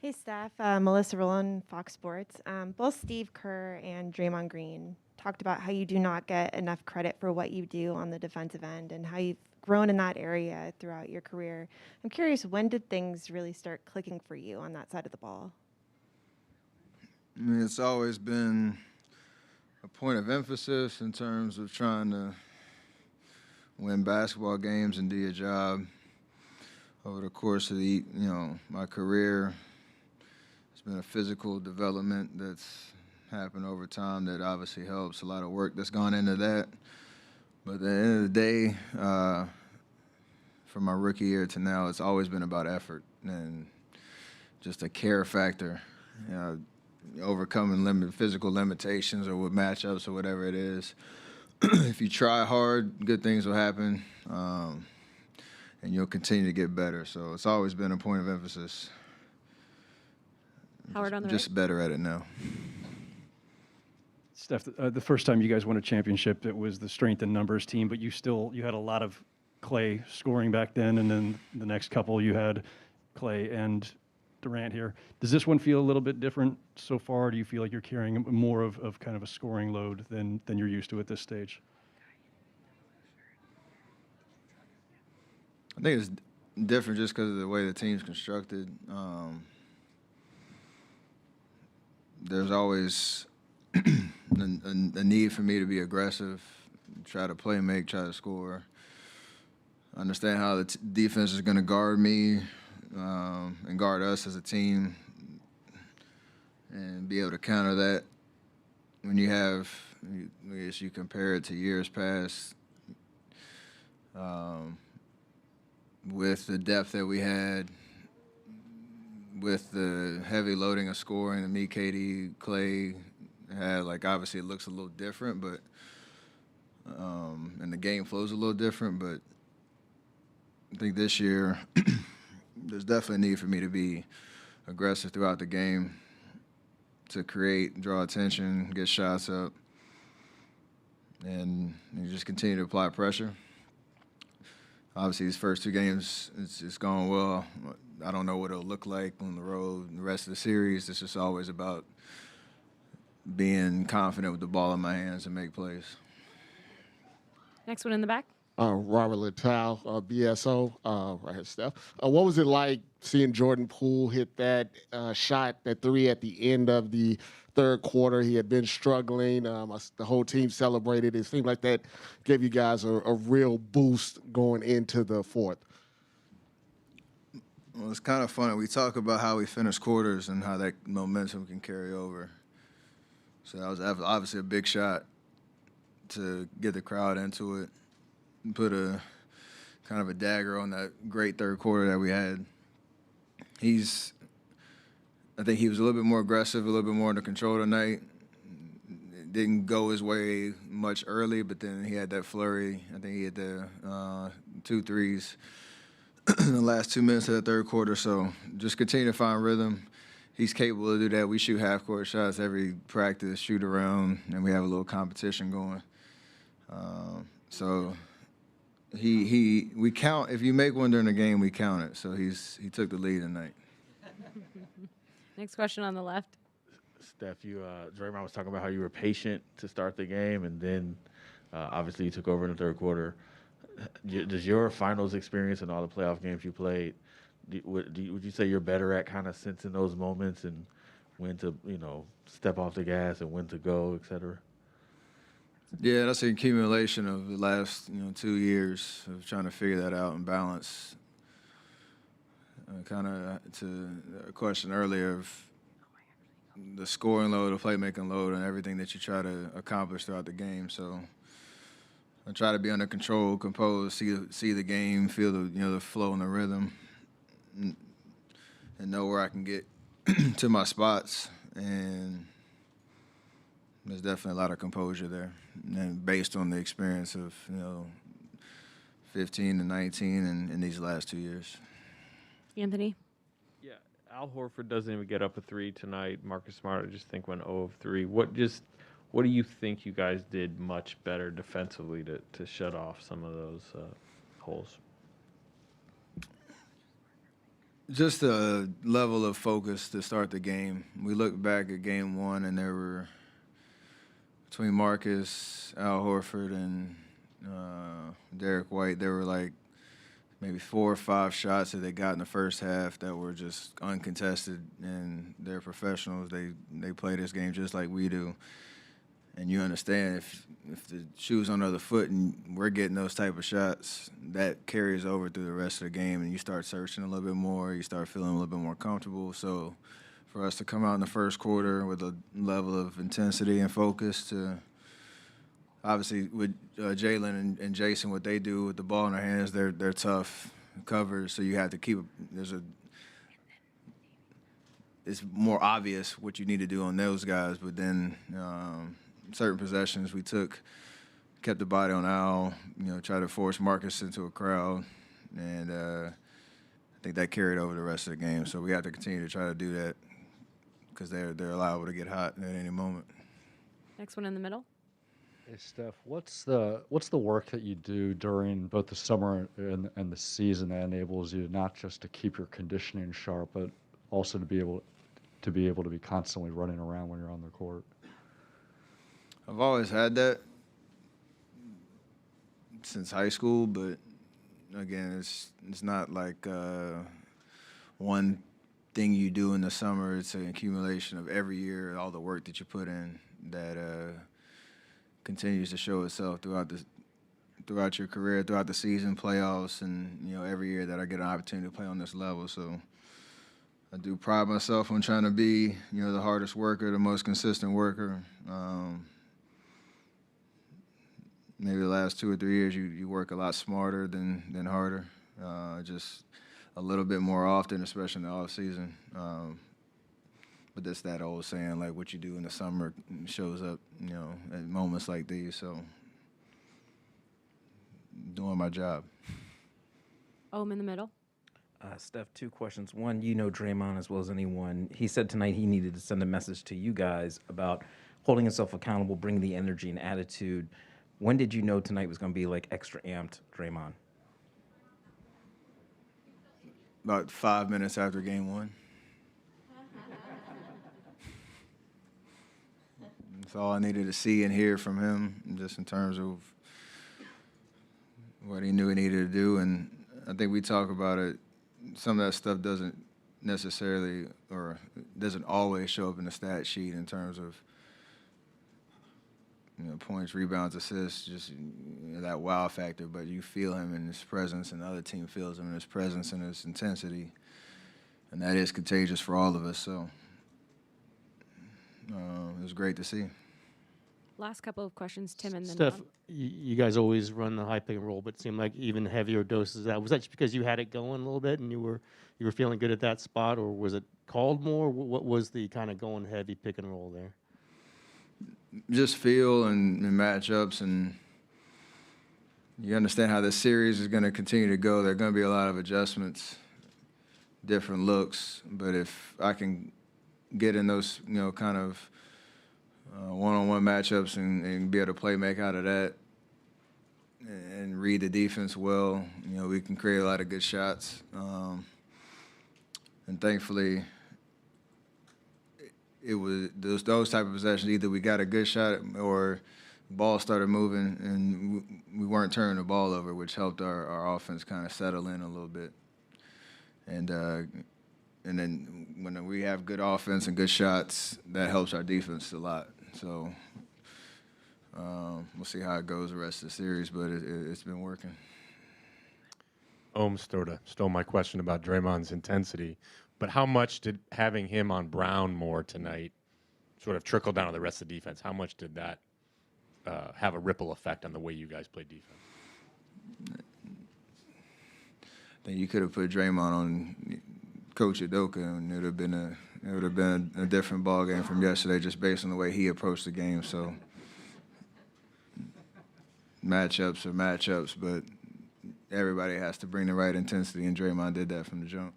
Hey, Steph. Melissa Rowland, Fox Sports. Both Steve Kerr and Draymond Green talked about how you do not get enough credit for what you do on the defensive end and how you've grown in that area throughout your career. I'm curious, when did things really start clicking for you on that side of the ball? I mean, it's always been a point of emphasis in terms of trying to win basketball games and do your job over the course of my career. It's been a physical development that's happened over time that obviously helps. A lot of work that's gone into that. But at the end of the day, from my rookie year to now, it's always been about effort and just a care factor. You know, overcoming physical limitations or with matchups or whatever it is. If you try hard, good things will happen, and you'll continue to get better. So it's always been a point of emphasis. Howard on the Just right. better at it now. Steph, the first time you guys won a championship, it was the strength in numbers team, but you had a lot of Clay scoring back then, and then the next couple you had Clay and Durant here. Does this one feel a little bit different so far? Do you feel like you're carrying more of kind of a scoring load than you're used to at this stage? I think it's different just because of the way the team's constructed. There's always a need for me to be aggressive, try to play, make, try to score. Understand how the defense is going to guard me and guard us as a team, and be able to counter that. When I guess you compare it to years past, with the depth that we had, with the heavy loading of scoring that me, Katie, Clay had, like obviously it looks a little different, but and the game flows a little different. But I think this year there's definitely a need for me to be aggressive throughout the game, to create, draw attention, get shots up, and you just continue to apply pressure. Obviously, these first two games, it's going well. I don't know what it'll look like on the road. The rest of the series, it's just always about being confident with the ball in my hands and make plays. Next one in the back. Robert Littell, BSO, right here, Steph. What was it like seeing Jordan Poole hit that shot, that three at the end of the third quarter? He had been struggling. The whole team celebrated. It seemed like that gave you guys a real boost going into the fourth. Well, it's kind of funny. We talk about how we finish quarters and how that momentum can carry over. So that was obviously a big shot to get the crowd into it and put a kind of a dagger on that great third quarter that we had. I think he was a little bit more aggressive, a little bit more under control tonight. It didn't go his way much early, but then he had that flurry. I think he had the 2 threes in the last 2 minutes of the third quarter. So just continue to find rhythm. He's capable of do that. We shoot half-court shots every practice, shoot around, and we have a little competition going. So we count. If you make one during the game, we count it. So he took the lead tonight. Next question on the left. Steph, Draymond was talking about how you were patient to start the game, and then obviously you took over in the third quarter. Does your finals experience and all the playoff games you played, would you say you're better at kind of sensing those moments and when to step off the gas and when to go, et cetera? Yeah, that's an accumulation of the last 2 years of trying to figure that out and balance. Kind of to a question earlier of the scoring load, the playmaking load, and everything that you try to accomplish throughout the game. So I try to be under control, composed, see the game, feel the flow and the rhythm, and know where I can get to my spots. And there's definitely a lot of composure there, and based on the experience of 15 to 19 and these last 2 years. Anthony. Yeah, Al Horford doesn't even get up a three tonight. Marcus Smart, I just think, went 0 of 3. What do you think you guys did much better defensively to shut off some of those holes? Just a level of focus to start the game. We looked back at game one, and there were between Marcus, Al Horford, and Derek White, there were like maybe 4 or 5 shots that they got in the first half that were just uncontested, and they're professionals. They play this game just like we do. And you understand if the shoe's on the other foot and we're getting those type of shots, that carries over through the rest of the game, and you start searching a little bit more, you start feeling a little bit more comfortable. So for us to come out in the first quarter with a level of intensity and focus to obviously with Jalen and Jason, what they do with the ball in their hands, they're tough covers, so you have to keep it's more obvious what you need to do on those guys, but then certain possessions we kept the body on Al, try to force Marcus into a crowd, and I think that carried over the rest of the game. So we have to continue to try to do that because they're liable to get hot at any moment. Next one in the middle. Hey Steph, what's the work that you do during both the summer and the season that enables you not just to keep your conditioning sharp, but also to be able to be constantly running around when you're on the court? I've always had that since high school, but again, it's not like one thing you do in the summer. It's an accumulation of every year, all the work that you put in that continues to show itself throughout your career, throughout the season, playoffs, and every year that I get an opportunity to play on this level. So I do pride myself on trying to be the hardest worker, the most consistent worker. Maybe the last 2 or 3 years you work a lot smarter than harder, just a little bit more often, especially in the off season. But that's that old saying, like what you do in the summer shows up, at moments like these. So doing my job. In the middle. Steph, 2 questions. One, Draymond as well as anyone. He said tonight he needed to send a message to you guys about holding himself accountable, bringing the energy and attitude. When did you know tonight was going to be like extra amped, Draymond? About 5 minutes after game one. That's all I needed to see and hear from him, just in terms of what he knew he needed to do. And I think we talk about it. Some of that stuff doesn't necessarily or doesn't always show up in the stat sheet in terms of points, rebounds, assists, just that wow factor. But you feel him in his presence, and the other team feels him in his presence and his intensity, and that is contagious for all of us. So it was great to see. Last couple of questions, Tim, and then Steph, Rob. you guys always run the high pick and roll, but it seemed like even heavier doses of that. Was that just because you had it going a little bit and you were feeling good at that spot, or was it called more? What was the kind of going heavy pick and roll there? Just feel and matchups, and you understand how this series is going to continue to go. There are going to be a lot of adjustments, different looks, but if I can get in those, kind of one-on-one matchups and be able to make out of that and read the defense well, we can create a lot of good shots. And thankfully, it was those type of possessions. Either we got a good shot or the ball started moving and we weren't turning the ball over, which helped our offense kind of settle in a little bit. And then when we have good offense and good shots, that helps our defense a lot. So we'll see how it goes the rest of the series, but it's been working. Stole my question about Draymond's intensity, but how much did having him on Brown more tonight sort of trickle down to the rest of the defense? How much did that have a ripple effect on the way you guys play defense? I think you could have put Draymond on Coach Udoka, and it would have been a different ball game from yesterday, just based on the way he approached the game. So matchups are matchups, but everybody has to bring the right intensity, and Draymond did that from the jump.